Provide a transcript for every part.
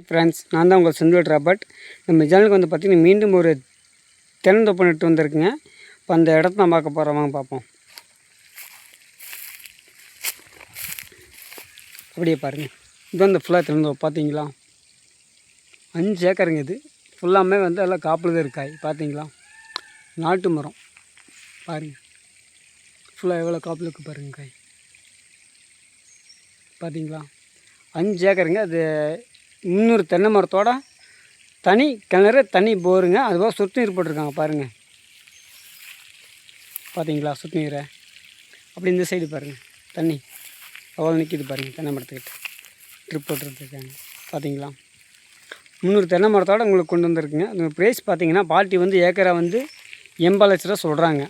Friends, நான் தான் உங்கள் செந்தில் ராபர்ட். நம்ம சேனலுக்கு வந்து பார்த்திங்கன்னா மீண்டும் ஒரு தென்னந்தோப்பு நட்டு வந்திருக்குங்க. இப்போ அந்த இடத்த நான் பார்க்க போகிறோம், வாங்க பார்ப்போம். அப்படியே பாருங்கள், இது வந்து ஃபுல்லாக தென்னந்தோப்பு பார்த்தீங்களா. 5 ஏக்கருங்க. இது ஃபுல்லாமே வந்து எல்லாம் காப்பில் தான் இருக்காய் பார்த்தீங்களா. நாட்டு மரம் பாருங்கள், ஃபுல்லாக எவ்வளோ காப்பில் இருக்குது பாருங்கள் காய் பார்த்தீங்களா. 5 ஏக்கருங்க. அது 300 தென்னை மரத்தோட தனி கிணறு, தனி போருங்க. அதுபோல் சொட்டு நீர் போட்டிருக்காங்க பாருங்கள். பார்த்தீங்களா சொட்டு நீரை. அப்படி இந்த சைடு பாருங்கள், தண்ணி அவ்வளோ நிற்கிது பாருங்கள். தென்னை மரத்துக்கிட்ட ட்ரிப் போட்டுருக்காங்க பார்த்தீங்களா. 300 தென்னை மரத்தோடு உங்களுக்கு கொண்டு வந்திருக்குங்க. அந்த ப்ரைஸ் பார்த்தீங்கன்னா பாட்டி வந்து ஏக்கரை வந்து 80 லட்ச ரூபா சொல்கிறாங்க.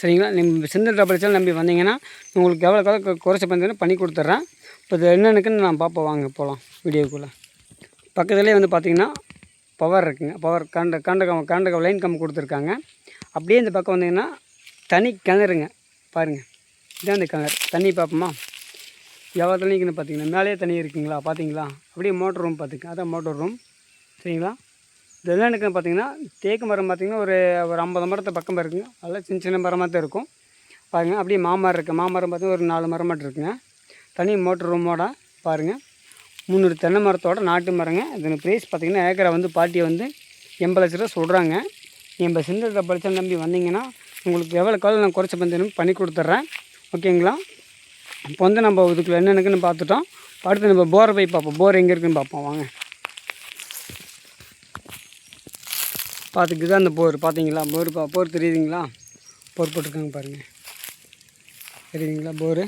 சரிங்களா. நீங்கள் செந்தில் ராபர்ட் நம்பி வந்தீங்கன்னா உங்களுக்கு எவ்வளோ குறைச்ச பண்ணி கொடுத்துட்றேன். இப்போ இது என்னென்னுக்குன்னு நான் பார்ப்போம், வாங்க போகலாம் வீடியோக்குள்ளே. பக்கத்துலேயே வந்து பார்த்திங்கன்னா பவர் இருக்குங்க. பவர் காண்ட லைன் கம்பு கொடுத்துருக்காங்க. அப்படியே இந்த பக்கம் வந்தீங்கன்னா தனி கிணறுங்க பாருங்கள். இதான் இந்த கிணறு. தண்ணி பார்ப்போமா, எவ்வளோ தண்ணிக்குன்னு பார்த்தீங்கன்னா மேலேயே தண்ணி இருக்குங்களா பார்த்தீங்களா. அப்படியே மோட்டர் ரூம் பார்த்துங்க, அதான் மோட்டர் ரூம். சரிங்களா. இது என்னென்னுக்குன்னு பார்த்தீங்கன்னா தேக்கு மரம் பார்த்திங்கன்னா ஒரு 50 மரத்து பக்கம் இருக்குங்க. அதெல்லாம் சின்ன சின்ன மரமாக தான் இருக்கும் பாருங்கள். அப்படியே மாமரம் இருக்குது. மாமரம் பார்த்திங்கன்னா ஒரு 4 மரம் மட்டும் இருக்குங்க. தனி மோட்டர் ரூமோட பாருங்கள். 300 தென்னை மரத்தோட நாட்டு மரங்க. இதோட ப்ரைஸ் பார்த்திங்கன்னா ஏக்கரை வந்து பாட்டியை வந்து 80 லட்ச ரூபா சொல்கிறாங்க. நீங்கள் செந்தில் ராபர்ட் நம்பி வந்தீங்கன்னா உங்களுக்கு எவ்வளோ காலம் நான் குறைச்ச பண்ணி கொடுத்துட்றேன், ஓகேங்களா. இப்போ வந்து நம்ம இதுக்குள்ள என்னென்னக்குன்னு பார்த்துட்டோம். அடுத்து நம்ம போரை போய் பார்ப்போம். போர் எங்கே இருக்குதுன்னு பார்ப்போம், வாங்க. பார்த்துக்கு தான் அந்த போர் பார்த்தீங்களா. போர் தெரியுதுங்களா. போர் போட்டிருக்காங்க பாருங்கள், தெரியுதுங்களா போர்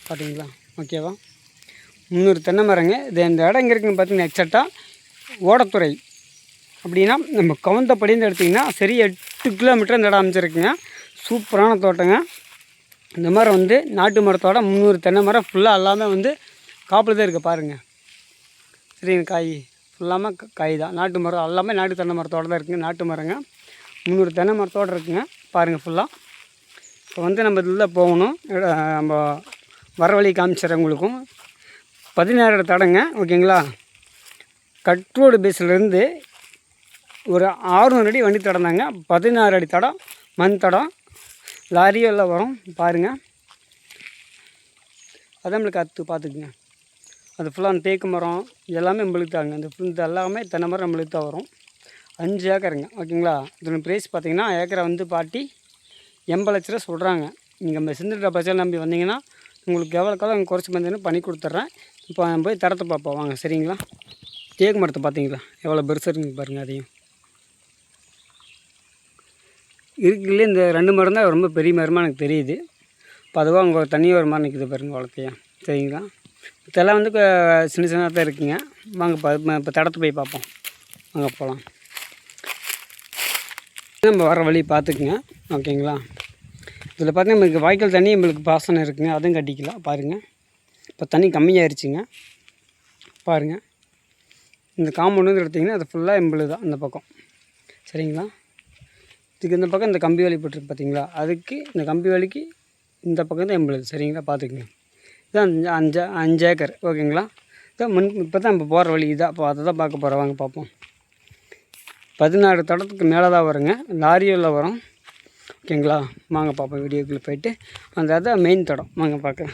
பார்த்தீங்களா. ஓகேவா. 300 தென்னை மரங்க. இது இந்த இடம் எங்கே இருக்குதுன்னு பார்த்தீங்கன்னா எக்ஸாக்டாக ஓடத்துறை அப்படின்னா நம்ம கவுந்தப்படின்னு எடுத்திங்கன்னா சரி 8 கிலோமீட்டர் இந்த இடம் அமைச்சிருக்குங்க. சூப்பரான தோட்டங்க. இந்த மரம் வந்து நாட்டு மரத்தோட 300 தென்னை மரம் ஃபுல்லாக எல்லாமே வந்து காப்பில் தான் இருக்குது பாருங்கள். சரிங்க. காய் ஃபுல்லாமல் காய் தான். நாட்டு மரம் எல்லாமே நாட்டு தென்னை மரத்தோடு தான் இருக்குங்க. நாட்டு மரங்க 300 தென்னை மரத்தோடு இருக்குங்க பாருங்கள் ஃபுல்லாக. இப்போ வந்து நம்ம இதில் போகணும். நம்ம வர வழி காமிச்சிட்றேன் உங்களுக்கும். 16 தடங்க, ஓகேங்களா. கட்ரோடு பேஸ்லேருந்து ஒரு 600 அடி வண்டி தடம் தாங்க. 16 அடி தடம், மண் தடம், லாரியெல்லாம் வரும் பாருங்கள். அதான் நம்மளுக்கு அத்து பார்த்துக்குங்க. அது ஃபுல்லாக அந்த தேக்கு மரம் எல்லாமே நம்மளுக்கு தாங்க. இந்த எல்லாமே தென்னை மரம் நம்மளுக்கு தான் வரும். 5 ஏக்கருங்க, ஓகேங்களா. இதோட ப்ரைஸ் பார்த்திங்கன்னா ஏக்கரை வந்து பாட்டி 80 லட்ச ரூபா சொல்கிறாங்க. நீங்கள் நம்ம செந்தில் ராபர்ட் நம்பி வந்தீங்கன்னா உங்களுக்கு எவ்வளோ காலம் குறைச்சி பண்ணி கொடுத்துட்றேன். இப்போ போய் தரத்தை பார்ப்போம், வாங்க. சரிங்களா. தேக்கு மரத்தை பார்த்தீங்களா எவ்வளோ பெருசாக இருக்குங்க பாருங்கள். அதையும் இருக்குல்ல, இந்த 2 மரம் தான் ரொம்ப பெரிய மரமாக எனக்கு தெரியுது. இப்போ அதுவாக அங்கே தண்ணியாக ஒரு மரம் நிற்கிது பாருங்கள் வளர்த்தையா. சரிங்களா. இதெல்லாம் வந்து சின்ன சின்னதாக தான் இருக்குங்க. வாங்க இப்போ தடத்தை போய் பார்ப்போம், வாங்க போகலாம். நம்ம வர வழி பார்த்துக்குங்க, ஓகேங்களா. இதில் பார்த்தீங்கன்னா நம்மளுக்கு வாய்க்கால் தண்ணி நம்மளுக்கு பாசனம் இருக்குங்க, அதுவும் கட்டிக்கலாம் பாருங்கள். இப்போ தண்ணி கம்மியாகிடுச்சிங்க பாருங்கள். இந்த காம்பவுண்டு வந்து எடுத்திங்கன்னா அது ஃபுல்லாக எம்பளு தான் இந்த பக்கம். சரிங்களா. இதுக்கு இந்த பக்கம் இந்த கம்பி வேலி போட்டுருக்கு பார்த்தீங்களா, அதுக்கு இந்த கம்பி வேலிக்கு இந்த பக்கம் தான் எம்பளு. சரிங்களா. பார்த்துக்குங்க. இதுதான் 5 ஏக்கர், ஓகேங்களா. இதான் இப்போ தான் நம்ம போகிற வழி இதான். இப்போ அதை தான் பார்க்க போகிறோம், வாங்க பார்ப்போம். 16 தடத்துக்கு மேலே தான் வருங்க. லாரியில் வரும், ஓகேங்களா. வாங்க பார்ப்போம் வீடியோக்குள்ளே போய்ட்டு. அந்த அதான் மெயின் தடம், வாங்க பார்க்க.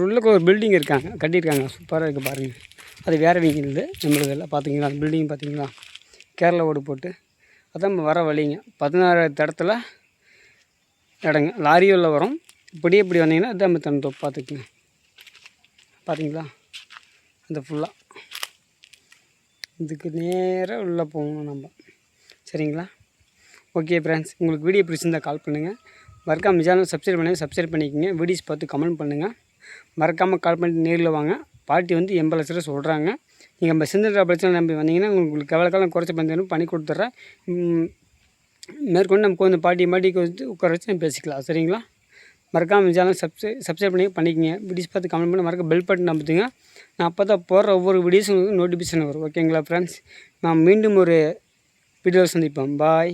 உள்ளுக்கு ஒரு பில்டிங் கட்டியிருக்காங்க, சூப்பராக இருக்குது பாருங்கள். அது வேறு வீங்கிடுது நம்மளுக்கு எல்லாம் பார்த்தீங்களா. அந்த பில்டிங் பார்த்தீங்களா, கேரளா ஓடு போட்டு. அதான் நம்ம வர வழிங்க. 16 தடத்தில் இடங்க. லாரியில் வரும். இப்படியே இப்படி வந்தீங்கன்னா அதான் நம்ம தண்ணி பார்த்துக்குங்க. பார்த்தீங்களா. அந்த ஃபுல்லாக இதுக்கு நேராக உள்ளே போகணும் நம்ம. சரிங்களா. ஓகே ஃப்ரெண்ட்ஸ், உங்களுக்கு வீடியோ பிடிச்சிருந்தால் கால் பண்ணுங்கள். மறக்காமல் சேனல் சப்ஸ்கிரைப் பண்ணிக்கோங்க. வீடியோஸ் பார்த்து கமெண்ட் பண்ணுங்கள். மறக்காமல் கால் பண்ணிட்டு நேரில் வாங்க. பாட்டி வந்து 80 லட்ச ரூபா சொல்கிறாங்க. நீங்கள் நம்ம செந்தில் ராபர்ட் நம்பி வந்தீங்கன்னா உங்களுக்கு எவ்வளோ காலம் குறைச்சி பண்ணி கொடுத்துட்றேன். மேற்கொண்டு நம்ம கொஞ்சம் பாட்டிக்கு வந்து உட்கார வச்சு நம்ம பேசிக்கலாம். சரிங்களா. மறக்காமல் சேனல் சப்ஸ்கிரைப் பண்ணிக்கோங்க. வீடியோஸ் பார்த்து கமெண்ட் பண்ணி மறக்க பெல் பட்டன் நம்புத்துங்க. நான் அப்போ தான் போடுற ஒவ்வொரு வீடியோஸும் உங்களுக்கு நோட்டிஃபிகேஷன் வரும், ஓகேங்களா ஃப்ரெண்ட்ஸ். நான் மீண்டும் ஒரு வீடியோவில் சந்திப்போம். பாய்.